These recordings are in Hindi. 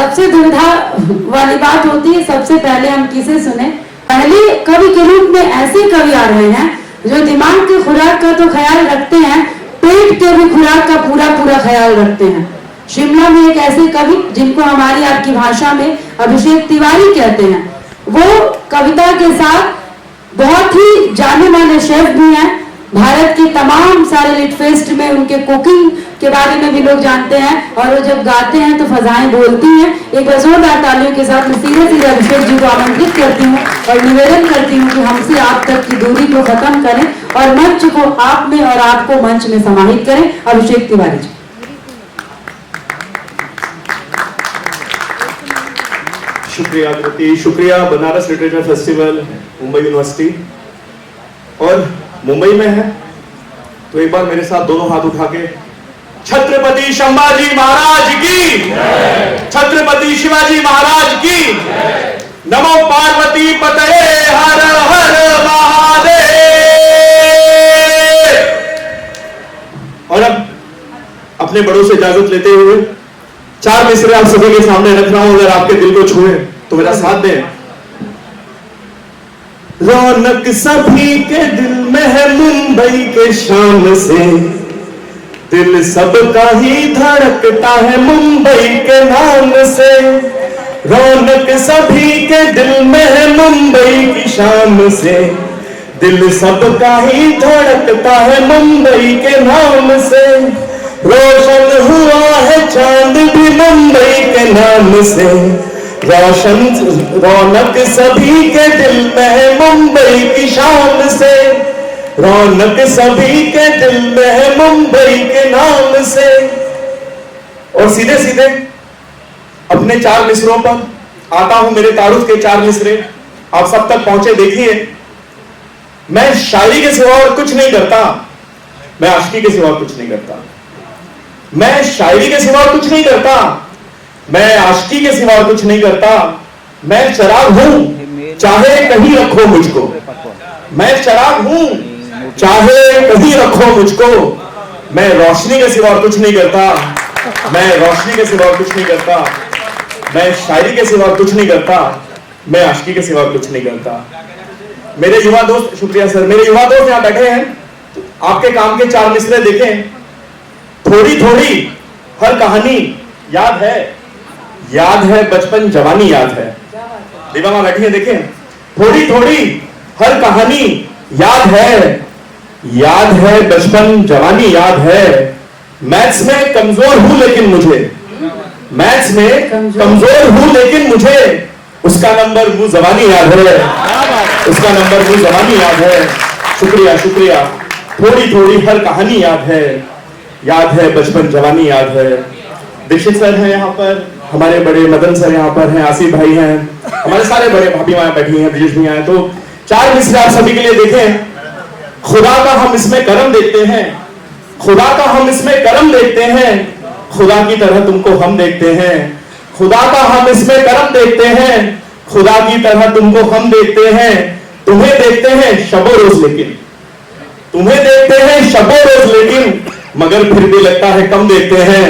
सबसे दुविधा वाली बात होती है सबसे पहले हम किसे सुने। पहले कवि के रूप में ऐसे कवि आ रहे हैं जो दिमाग की खुराक का तो ख्याल रखते हैं, पेट के भी खुराक का पूरा पूरा ख्याल रखते हैं। शिमला में एक ऐसे कवि जिनको हमारी आपकी भाषा में अभिषेक तिवारी कहते हैं, वो कविता के साथ बहुत ही जाने माने शेफ भी हैं। भारत के तमाम सारे लिट फेस्ट में उनके कुकिंग के बारे में भी लोग जानते हैं और वो जब गाते हैं तो फजाएं बोलती हैं। एक बार जोरदार तालियों के साथ मैं सीधे सीधे अभिषेक जी को आमंत्रित करती हूँ और निवेदन करती हूँ कि हमसे आप तक की दूरी को खत्म करें और मंच को आप में और आपको मंच में समाहित करें। अभिषेक तिवारी जी। शुक्रिया कृति, शुक्रिया Banaras literature festival Mumbai university. और मुंबई में है तो एक बार मेरे साथ दोनों हाथ उठा के छत्रपति संभाजी महाराज की, छत्रपति शिवाजी महाराज की, नमो पार्वती पतये हर हर महादेव। और अब अपने बड़ों से इजाजत लेते हुए 4 मिसरे आप सभी के सामने रख रहा हूं, अगर आपके दिल को छुए तो मेरा साथ दें। रौनक सभी के दिल में है मुंबई के शान से, दिल सबका ही धड़कता है मुंबई के नाम से। रौनक सभी के दिल में है मुंबई की शान से, दिल सबका ही धड़कता है मुंबई के नाम से। रोशन हुआ है चांद भी मुंबई के नाम से, रोशन रौनक सभी के दिल में है मुंबई की शान से। रौनक सभी के दिल में है मुंबई के नाम से। और सीधे सीधे अपने 4 मिसरों पर आता हूं। मेरे तारुफ के 4 मिसरे आप सब तक पहुंचे। देखिए, मैं शायरी के सिवा और कुछ नहीं करता, मैं आशिकी के सिवा कुछ नहीं करता, मैं शायरी के सिवा कुछ नहीं करता, मैं आशिकी के सिवा कुछ नहीं करता। मैं चराग हूं चाहे कहीं रखो मुझको, मैं चराग हूं चाहे कहीं रखो मुझको। मैं रोशनी के सिवा कुछ नहीं करता, मैं रोशनी के सिवा कुछ नहीं करता, मैं शायरी के सिवा कुछ नहीं करता, मैं आशिकी के सिवा कुछ नहीं करता। मेरे युवा दोस्त, शुक्रिया सर, मेरे युवा दोस्त यहां बैठे हैं, आपके काम के 4 मिसरे देखें। थोड़ी थोड़ी हर कहानी याद है, याद है बचपन जवानी याद है। दीवा मां बैठी है, देखें। थोड़ी थोड़ी हर कहानी याद है, याद है बचपन जवानी याद है। मैथ्स में कमजोर हूं लेकिन मुझे, मैथ्स में कमजोर हूं लेकिन मुझे उसका नंबर मुंह जवानी याद है, उसका नंबर मुंह जवानी याद है। शुक्रिया शुक्रिया। थोड़ी थोड़ी हर कहानी याद है, याद है बचपन जवानी याद है। दीक्षित सर हैं यहाँ पर, हमारे बड़े मदन सर यहाँ पर हैं, आसिफ भाई हैं, हमारे सारे बड़े भाभी वहां बैठी हैं, ब्रिजेश भी हैं। तो 4 मिसरे आप सभी के लिए देखें। खुदा का हम इसमें करम देखते हैं, खुदा का हम इसमें करम देखते हैं, खुदा की तरह तुमको हम देखते हैं। खुदा का हम इसमें करम देखते हैं, खुदा की तरह तुमको हम देखते हैं। तुम्हें देखते हैं शबो रोज लेकिन, तुम्हें देखते हैं शबो रोज लेकिन, मगर फिर भी लगता है कम देखते हैं,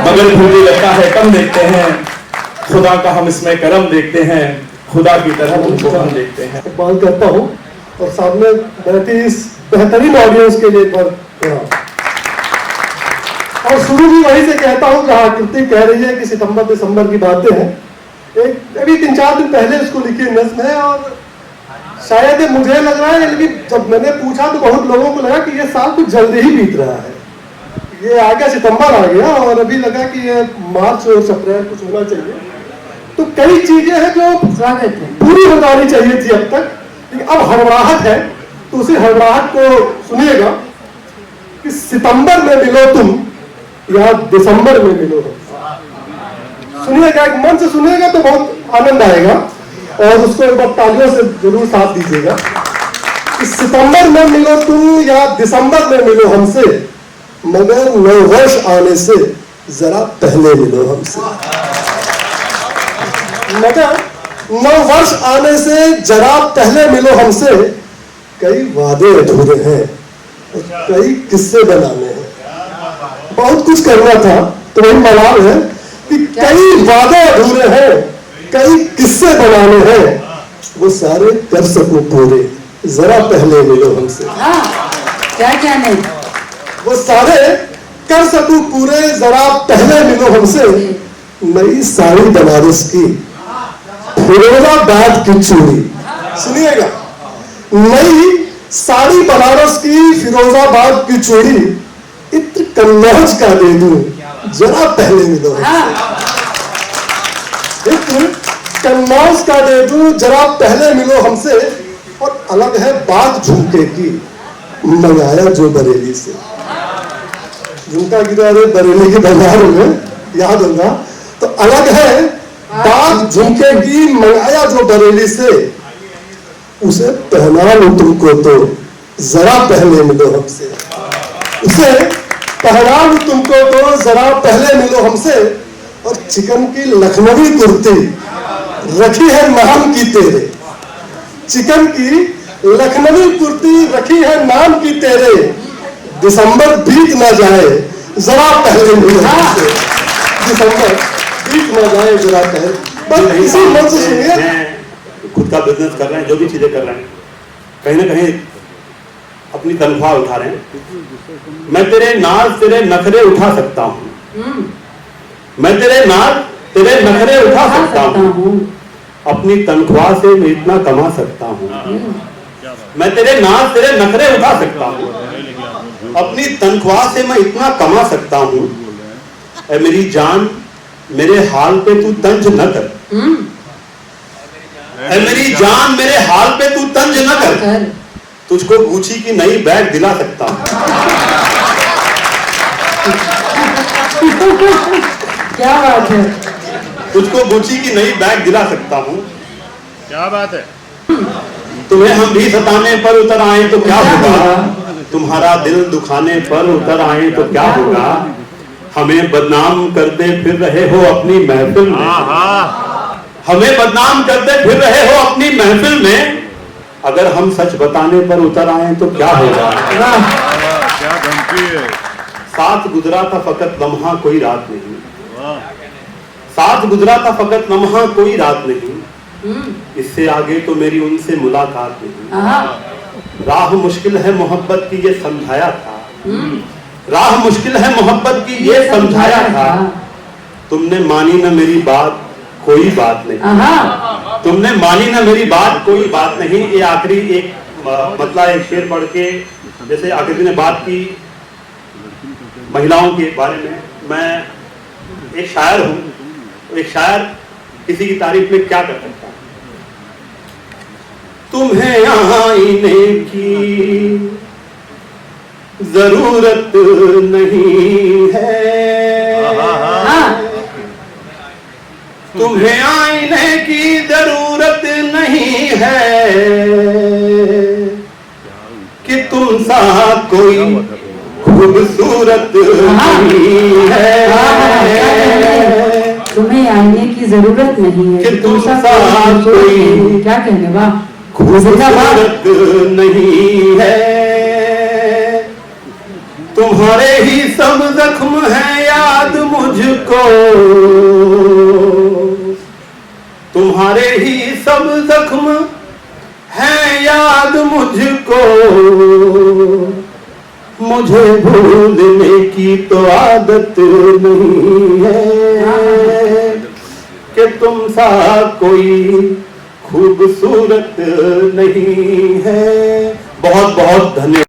मगर फिर भी लगता है कम देखते हैं। खुदा का हम इसमें करम देखते हैं, खुदा की तरह तुमको हम देखते हैं। बात करता हूँ और सामने बैठी इस बेहतरीन ऑडियंस के लिए पर और शुरू भी वहीं से कहता हूँ जहाँ कृति कह रही है कि सितंबर दिसंबर की बातें हैं। एक अभी 3-4 दिन पहले उसको लिखी नज्म है और शायद मुझे लग रहा है, लेकिन जब मैंने पूछा तो बहुत लोगों को लगा कि ये साल कुछ जल्दी ही बीत रहा है। ये आ गया, सितंबर आ गया और अभी लगा कि ये मार्च और अप्रैल कुछ होना चाहिए। तो कई चीजें हैं जो स्वागत है पूरी हो जानी चाहिए थी अब तक, लेकिन अब हड़बड़ाहट है। तो उसी हड़बड़ाहट को सुनिएगा कि सितंबर में मिलो तुम या दिसंबर में मिलो। सुनिएगा, एक मन से सुनिएगा तो बहुत आनंद आएगा और उसको एक बार तालियों से जरूर साथ दीजिएगा। कि सितंबर में मिलो तुम या दिसंबर में मिलो हमसे, मगर 9 वर्ष आने से जरा पहले मिलो हमसे। मगर 9 वर्ष आने से जरा पहले मिलो हमसे। कई वादे अधूरे हैं और कई किस्से बनाने हैं। बहुत कुछ करना था तो वही मलाल है कि कई वादे अधूरे हैं, कई किस्से बनाने हैं, वो सारे कर सकूं पूरे, जरा पहले मिलो हमसे। हाँ, क्या क्या नहीं। वो सारे कर सकूं पूरे, जरा पहले मिलो हमसे। नई साड़ी बनारस की, फिरोजाबाद की चूड़ी, सुनिएगा, नई साड़ी बनारस की, फिरोजाबाद की चूड़ी, इत्र कन्नौज का दे दूं, जरा पहले मिलो हमसे। इत्र कन्नौज का दे दूं, जरा पहले मिलो हमसे। और अलग है बात झुमके की, मंगाया जो बरेली से। झुमका की तो अरे बरेली के बाजार में याद होगा। तो अलग है बात झुमके की, मंगाया जो बरेली से, उसे पहना लो तुमको तो जरा पहले मिलो हमसे। उसे पहना लो तुमको तो जरा पहले मिलो हमसे। और चिकन की लखनवी कुर्ती रखी है नाम की तेरे, चिकन की लखनवी कुर्ती रखी है नाम की तेरे, दिसंबर बीत ना जाए जरा पहले मिलो हमसे। दिसंबर बीत ना जाए जरा पहले। बस इसी मन से सुनिए। खुद का बिजनेस कर रहे हैं, जो भी चीजें कर रहे हैं, कहीं ना कहीं अपनी तनख्वाह उठा रहे हैं। मैं तेरे नाज तेरे नखरे उठा सकता हूँ, मैं तेरे नाज तेरे नखरे उठा सकता हूँ, अपनी तनख्वाह से मैं इतना कमा सकता हूँ। मैं तेरे नाज तेरे नखरे उठा सकता हूँ, अपनी तनख्वाह से मैं इतना कमा सकता हूँ। ऐ मेरी जान मेरे हाल पे तू तंज न कर, ऐ मेरी जान मेरे हाल पे तू तंज न कर, तुझको गुची की नई बैग दिला सकता हूँ। क्या बात है। तुझको गुची की नई बैग दिला सकता हूँ। क्या बात है। तुम्हें हम भी सताने पर उतर आए तो क्या होगा, तुम्हारा दिल दुखाने पर उतर आए तो क्या होगा। हमें बदनाम करते फिर रहे हो अपनी महफिल में, हमें बदनाम करते फिर रहे हो अपनी महफिल में, अगर हम सच बताने पर उतर आए तो क्या होगा। क्या धमकी है। साथ गुजरा था फकत लम्हा कोई रात नहीं, साथ गुजरा था फकत लम्हा कोई रात नहीं, इससे आगे तो मेरी उनसे मुलाकात नहीं। राह मुश्किल है मोहब्बत की ये समझाया था, राह मुश्किल है मोहब्बत की ये समझाया था। तुमने मानी ना मेरी बात कोई बात नहीं, तुमने मानी ना मेरी बात कोई बात नहीं। ये आखिरी एक मतलब एक शेर पढ़ के, जैसे आखिरी ने बात की महिलाओं के बारे में, मैं एक शायर हूं। एक शायर किसी की तारीफ में क्या कर सकता है। तुम्हें आईने की जरूरत नहीं है, तुम्हें आईने की जरूरत नहीं है, कि तुम सा कोई खूबसूरत नहीं है, तुम्हें आईने की जरूरत नहीं है, कि तुम सा कोई क्या कहने वाह खूबसूरत नहीं है। तुम्हारे ही सब जख्म है याद मुझको, तुम्हारे ही सब जख्म है याद मुझको, मुझे भूलने की तो आदत नहीं है, कि तुम सा कोई खूबसूरत नहीं है। बहुत बहुत धन्यवाद।